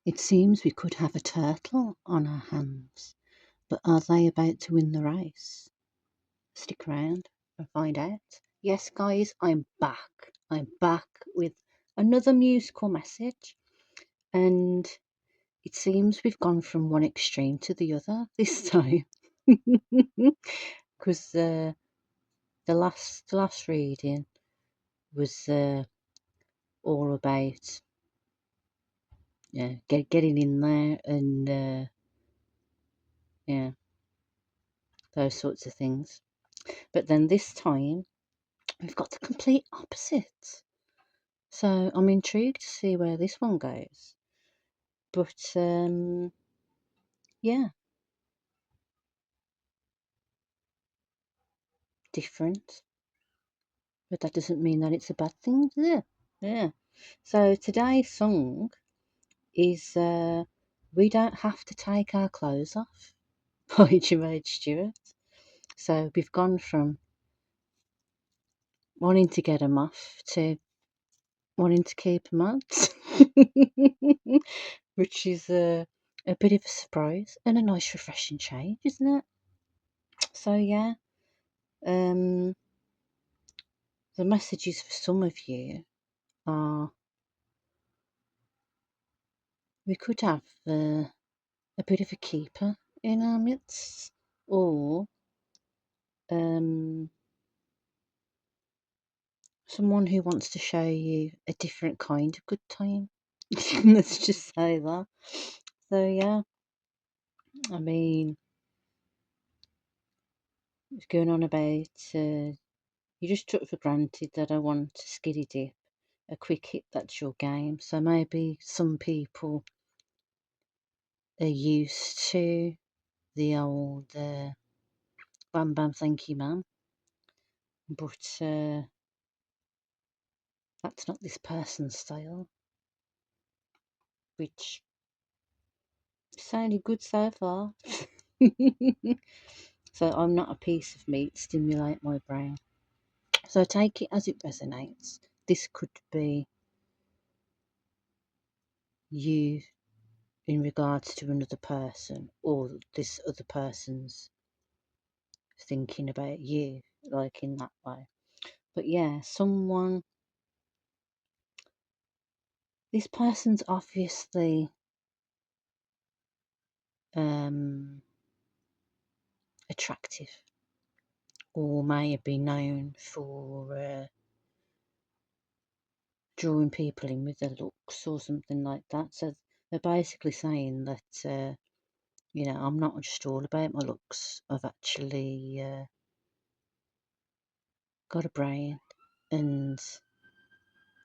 It seems we could have a turtle on our hands, but are they about to win the race? Stick around and find out. Yes, guys, I'm back. I'm back with another musical message, and it seems we've gone from one extreme to the other this time. Because the last reading was all about getting in there and yeah, those sorts of things. But then this time we've got the complete opposite. So I'm intrigued to see where this one goes. But yeah, different. But that doesn't mean that it's a bad thing, does it? Yeah. So today's song is We Don't Have to Take Our Clothes Off by Jermaine Stewart. So we've gone from wanting to get them off to wanting to keep them on, which is a bit of a surprise and a nice refreshing change, isn't it? So yeah, um, the messages for some of you are we could have a bit of a keeper in our midst, or um, someone who wants to show you a different kind of good time. Let's just say that. So yeah, I mean, it's going on about you just took for granted that I want a skiddy dip, a quick hit. That's your game. So maybe some people are used to the old bam bam thank you ma'am, but that's not this person's style, which sounded good so far. So I'm not a piece of meat, stimulate my brain. So take it as it resonates. This could be you in regards to another person, or this other person's thinking about you, like in that way. But yeah, this person's obviously attractive, or may be known for drawing people in with their looks or something like that. So they're basically saying that, I'm not just all about my looks. I've actually got a brain and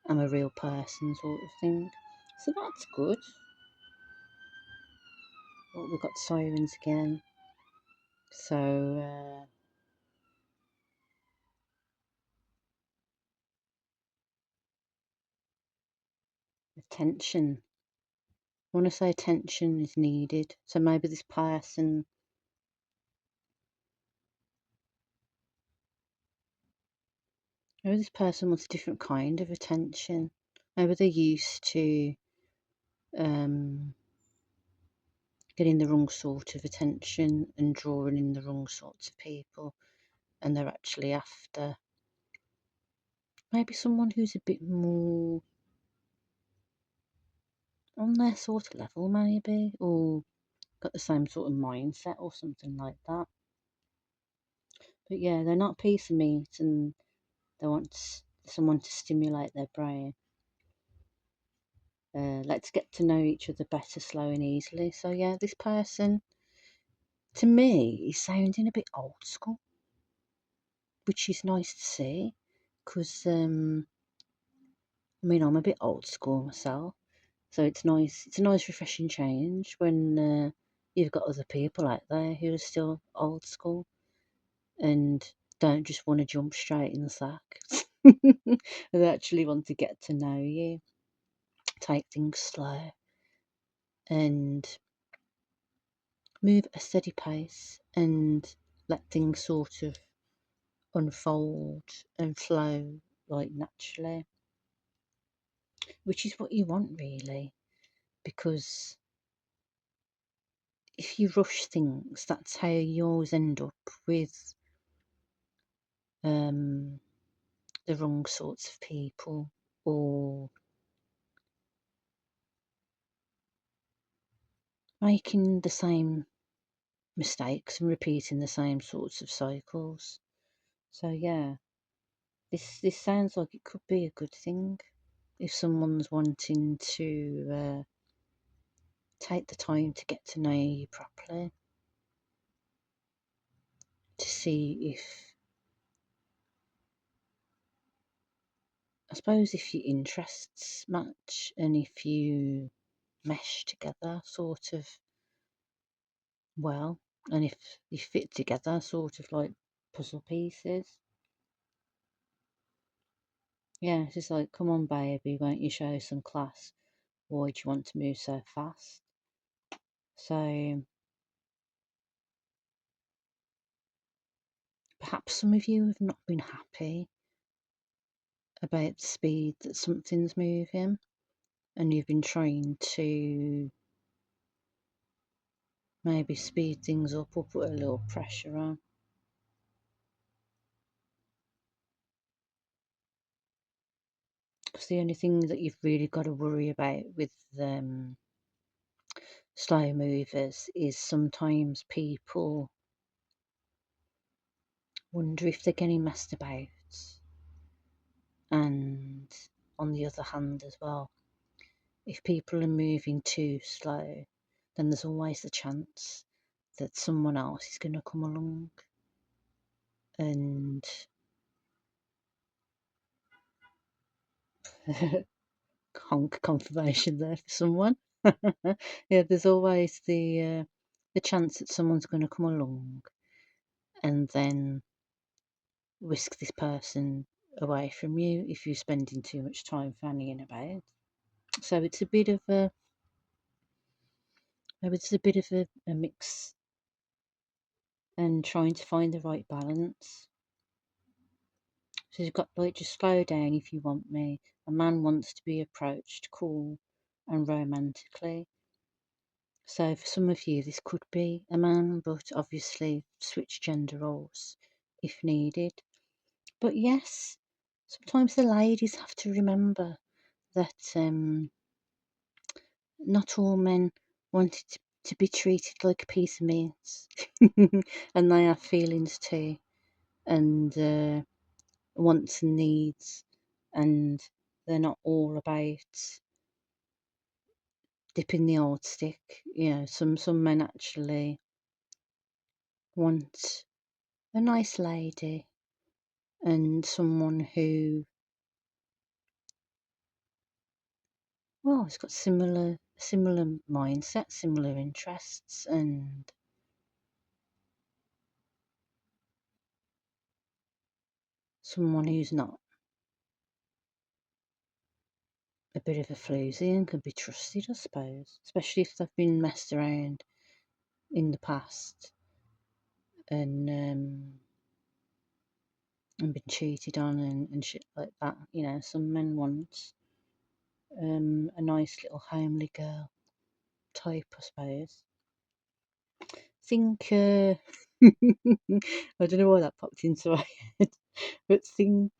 I'm a real person, sort of thing. So that's good. Oh, we've got sirens again. So, attention. I want to say attention is needed. So maybe this person, wants a different kind of attention. Maybe they're used to getting the wrong sort of attention and drawing in the wrong sorts of people, and they're actually after maybe someone who's a bit more on their sort of level, maybe, or got the same sort of mindset or something like that. But yeah, they're not a piece of meat, and they want someone to stimulate their brain. Let's get to know each other better, slow and easily. So yeah, this person, to me, is sounding a bit old school, which is nice to see, because I'm a bit old school myself, so it's nice. It's a nice, refreshing change when you've got other people out there who are still old school and don't just want to jump straight in the sack. They actually want to get to know you, take things slow, and move at a steady pace, and let things sort of unfold and flow like naturally, which is what you want, really. because if you rush things, that's how you always end up with the wrong sorts of people, or making the same mistakes and repeating the same sorts of cycles. So yeah, this sounds like it could be a good thing if someone's wanting to take the time to get to know you properly, to see if, I suppose, if your interests match and if you mesh together sort of well, and if you fit together sort of like puzzle pieces. Yeah, it's just like, come on, baby, won't you show some class? Why do you want to move so fast? So perhaps some of you have not been happy about the speed that something's moving, and you've been trying to maybe speed things up or put a little pressure on. Because the only thing that you've really got to worry about with slow movers is sometimes people wonder if they're getting messed about. And on the other hand, as well, if people are moving too slow, then there's always the chance that someone else is going to come along and honk confirmation there for someone. Yeah, there's always the chance that someone's going to come along and then whisk this person away from you if you're spending too much time fannying about. So it's a bit of a mix, and trying to find the right balance. So you've got, like, just slow down if you want me. A man wants to be approached cool and romantically. So for some of you, this could be a man, but obviously switch gender roles if needed. But yes, sometimes the ladies have to remember that not all men wanted to be treated like a piece of meat, and they have feelings too, and wants and needs, and they're not all about dipping the old stick. You know, some men actually want a nice lady and someone who, well, has got similar mindset, similar interests, and someone who's not a bit of a floozy and can be trusted, I suppose, especially if they've been messed around in the past and been cheated on and shit like that. You know, some men want a nice little homely girl type, I suppose. Think, I don't know why that popped into my head, but think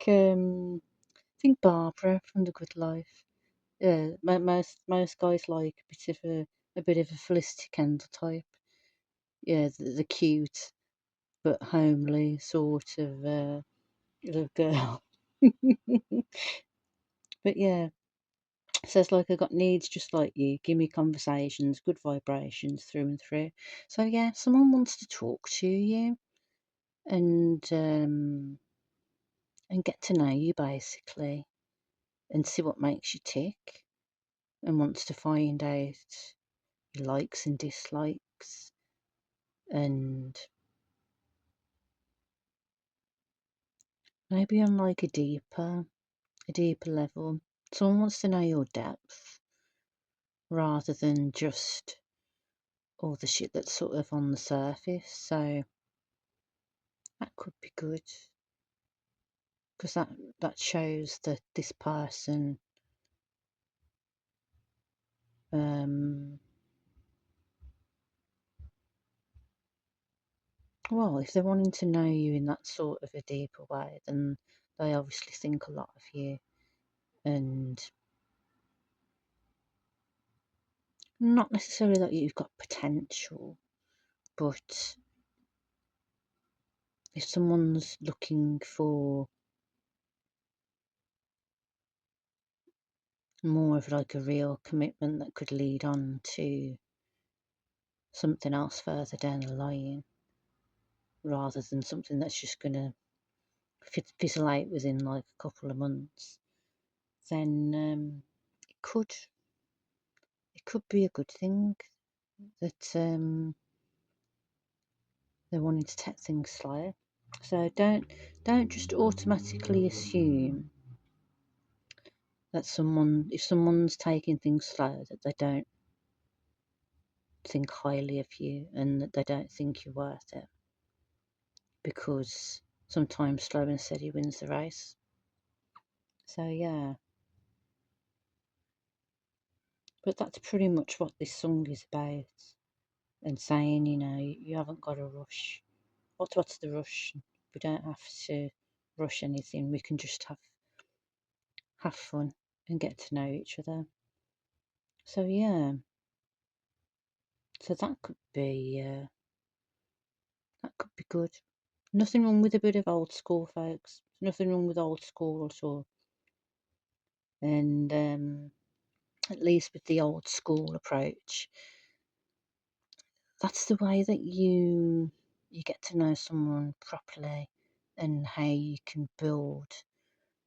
Barbara from The Good Life. Yeah, most guys like a bit of a Felicity Kendal type. Yeah, the cute but homely sort of little girl. But yeah, says, like, I got needs just like you. Give me conversations, good vibrations through and through. So yeah, someone wants to talk to you and get to know you basically, and see what makes you tick, and wants to find out your likes and dislikes, and maybe on like a deeper level. Someone wants to know your depth rather than just all the shit that's sort of on the surface. So that could be good, because that shows that this person Well, if they're wanting to know you in that sort of a deeper way, then they obviously think a lot of you. And not necessarily that you've got potential, but if someone's looking for more of like a real commitment that could lead on to something else further down the line, rather than something that's just going to fizzle out within like a couple of months, then it could be a good thing that they're wanting to take things slow. So don't just automatically assume that if someone's taking things slow, that they don't think highly of you and that they don't think you're worth it, because sometimes slow and steady wins the race. So yeah, but that's pretty much what this song is about, and saying, you haven't got to rush. What's the rush? We don't have to rush anything. We can just have fun and get to know each other. So yeah, so that could be good. Nothing wrong with a bit of old school, folks. Nothing wrong with old school at all. And at least with the old school approach, that's the way that you get to know someone properly, and how you can build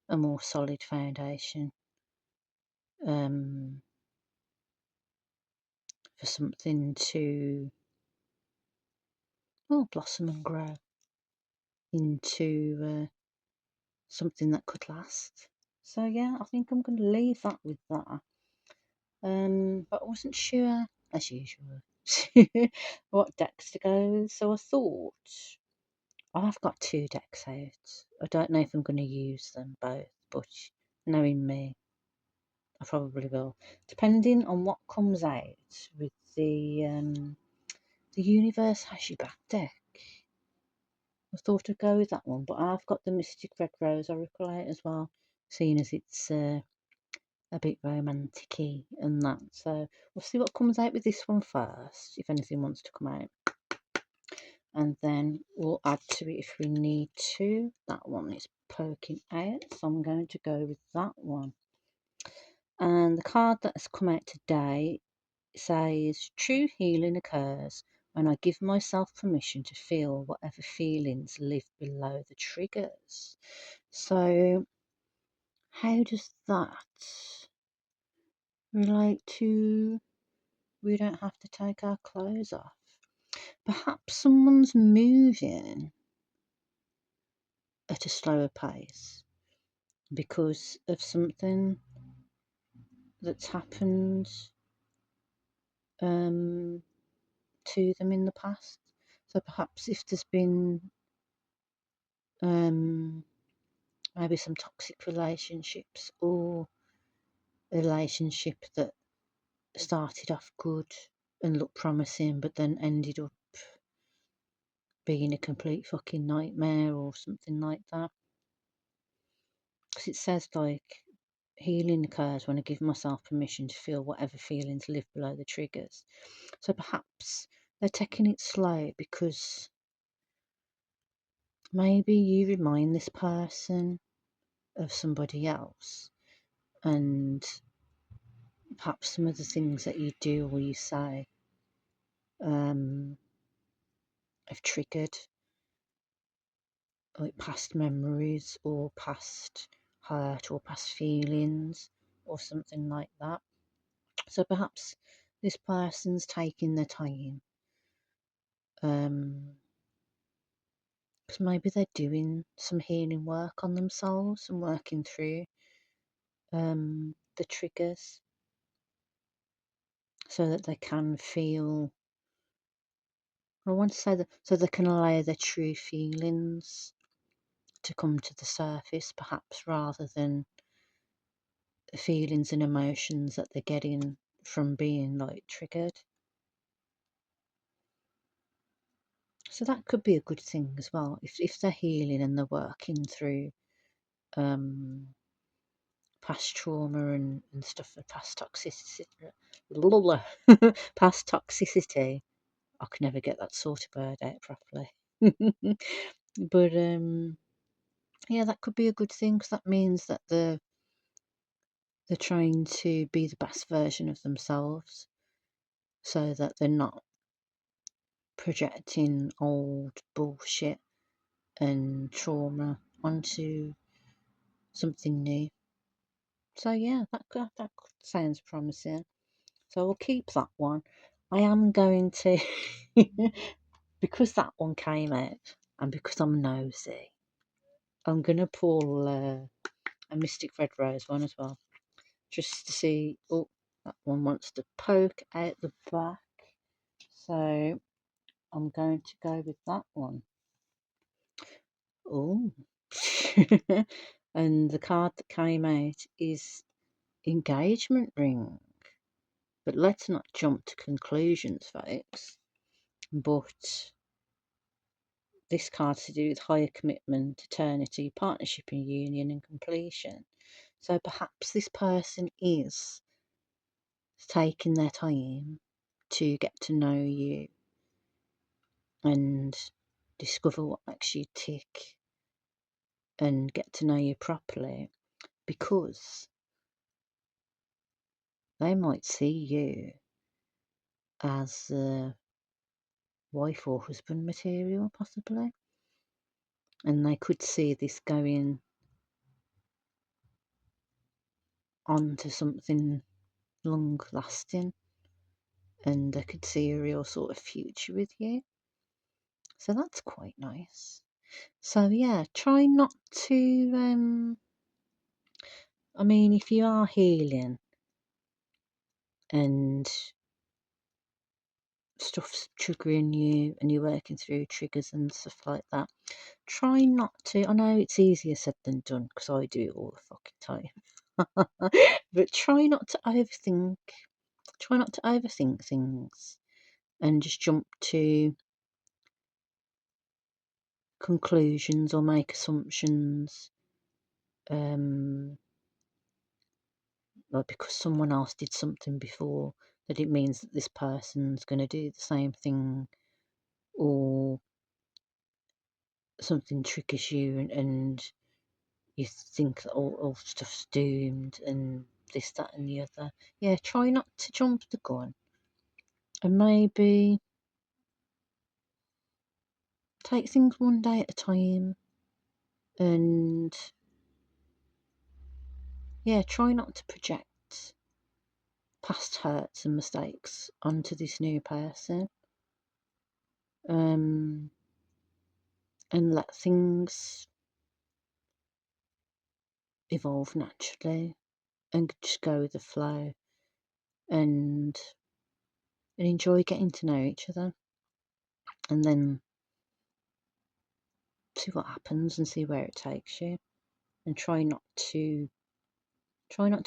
a more solid foundation for something to blossom and grow into something that could last. So yeah, I think I'm going to leave that with that. But I wasn't sure, as usual, what decks to go with. So I thought, I've got two decks out. I don't know if I'm going to use them both, but knowing me, I probably will, depending on what comes out with the Universe Has Your Back deck. I thought I'd go with that one, but I've got the Mystic Red Rose Oracle out as well, seeing as it's a bit romantic-y and that. So we'll see what comes out with this one first, if anything wants to come out. And then we'll add to it if we need to. That one is poking out, so I'm going to go with that one. And the card that has come out today says, true healing occurs when I give myself permission to feel whatever feelings live below the triggers. So how does that relate to we don't have to take our clothes off? Perhaps someone's moving at a slower pace because of something that's happened to them in the past. So perhaps if there's been maybe some toxic relationships, or a relationship that started off good and looked promising but then ended up being a complete fucking nightmare or something like that. Because it says like, healing occurs when I give myself permission to feel whatever feelings live below the triggers. So perhaps they're taking it slow because maybe you remind this person of somebody else, and perhaps some of the things that you do or you say have triggered like past memories or past hurt or past feelings or something like that. So perhaps this person's taking their time, because maybe they're doing some healing work on themselves and working through the triggers, so that they can feel, I want to say that, so they can allow their true feelings to come to the surface, perhaps, rather than the feelings and emotions that they're getting from being like triggered. So that could be a good thing as well if they're healing and they're working through past trauma and stuff, past toxicity, past toxicity. I can never get that sort of word out properly. But yeah, that could be a good thing because that means that they're trying to be the best version of themselves, so that they're not projecting old bullshit and trauma onto something new. So yeah, that sounds promising. So I'll keep that one. I am going to, because that one came out and because I'm nosy, I'm going to pull a Mystic Red Rose one as well, just to see. Oh, that one wants to poke out the back. So I'm going to go with that one. Oh. And the card that came out is Engagement Ring. But let's not jump to conclusions, folks. But this card's to do with higher commitment, eternity, partnership and union and completion. So perhaps this person is taking their time to get to know you and discover what makes you tick and get to know you properly, because they might see you as wife or husband material, possibly, and they could see this going on to something long lasting, and they could see a real sort of future with you. So that's quite nice. So yeah, try not to I mean, if you are healing and stuff's triggering you and you're working through triggers and stuff like that, try not to. I know it's easier said than done because I do it all the fucking time. But try not to overthink. Try not to overthink things and just jump to conclusions or make assumptions. Like because someone else did something before, that it means that this person's going to do the same thing, or something triggers you and you think that all stuff's doomed and this, that, and the other. Yeah, try not to jump the gun and maybe take things one day at a time, and yeah, try not to project past hurts and mistakes onto this new person, and let things evolve naturally and just go with the flow, and enjoy getting to know each other, and then see what happens and see where it takes you, and try not to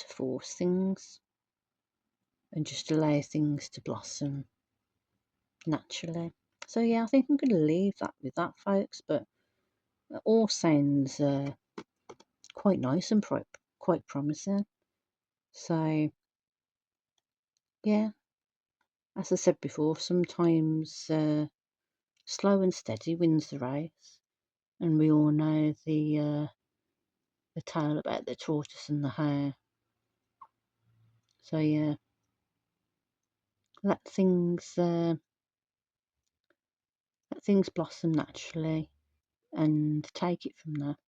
force things and just allow things to blossom naturally. So yeah, I think I'm going to leave that with that, folks, but it all sounds quite nice and quite promising. So yeah, as I said before, sometimes slow and steady wins the race, and we all know the tale about the tortoise and the hare. So yeah, let things blossom naturally and take it from there.